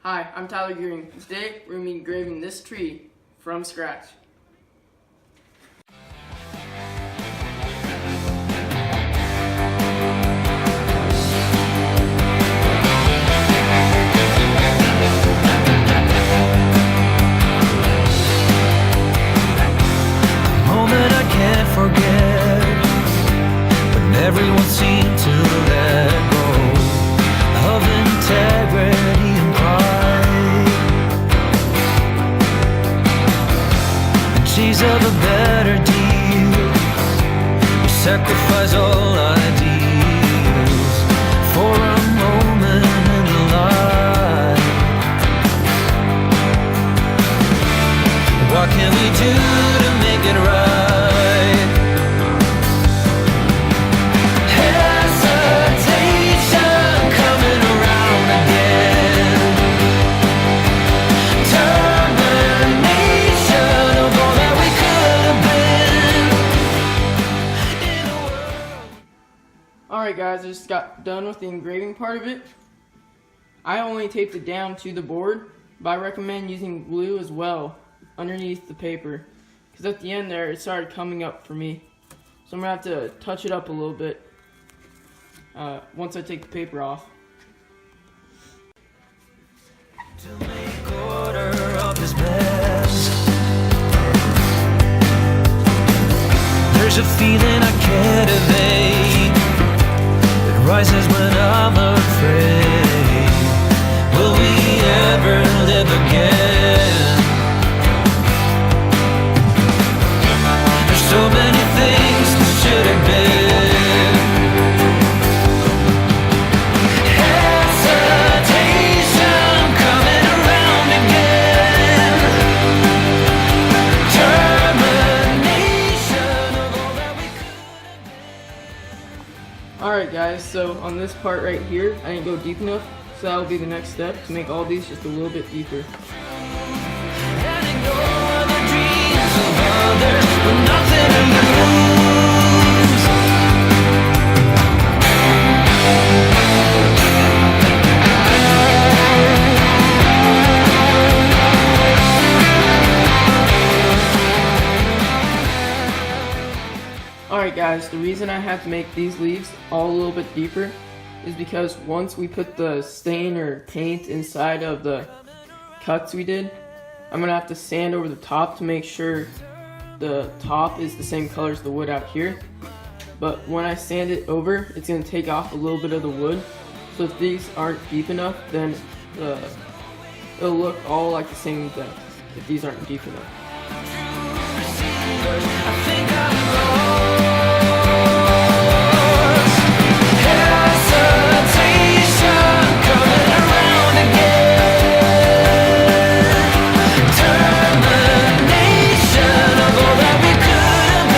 Hi, I'm Tyler Green. Today we're going to be engraving this tree from scratch. Moment I can't forget when everyone seemed to let go of integrity and pride. In chase of a better deal, we sacrifice all ideals for a moment in life. What can we do to make it right? Hesitation coming around again. Termination of all that we could have been in a world. Alright guys, I just got done with the engraving part of it. I only taped it down to the board, but I recommend using glue as well underneath the paper, because at the end there it started coming up for me, so I'm gonna have to touch it up a little bit once I take the paper off. To make order of this mess, there's a feeling I can't evade. It rises when I'm afraid. Will we ever live again? There's so many things that should have been. Hesitation coming around again. Termination of all that we could have been. Alright guys, so on this part right here, I didn't go deep enough, so that will be the next step, to make all these just a little bit deeper. And ignore the dreams of others with nothing to lose. Alright guys, the reason I have to make these leaves all a little bit deeper is because once we put the stain or paint inside of the cuts we did, I'm going to have to sand over the top to make sure the top is the same color as the wood out here. But when I sand it over, it's going to take off a little bit of the wood. So if these aren't deep enough, then it'll look all like the same depth if these aren't deep enough. I think I'm lost. Hesitation coming around again. Termination of all that we could have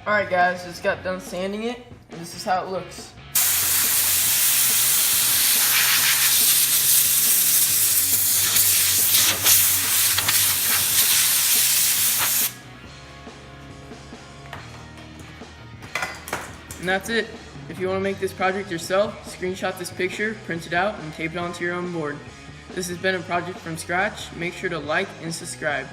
Alright guys, just got done sanding it, and this is how it looks. And that's it. If you want to make this project yourself, screenshot this picture, print it out, and tape it onto your own board. This has been a project from scratch. Make sure to like and subscribe.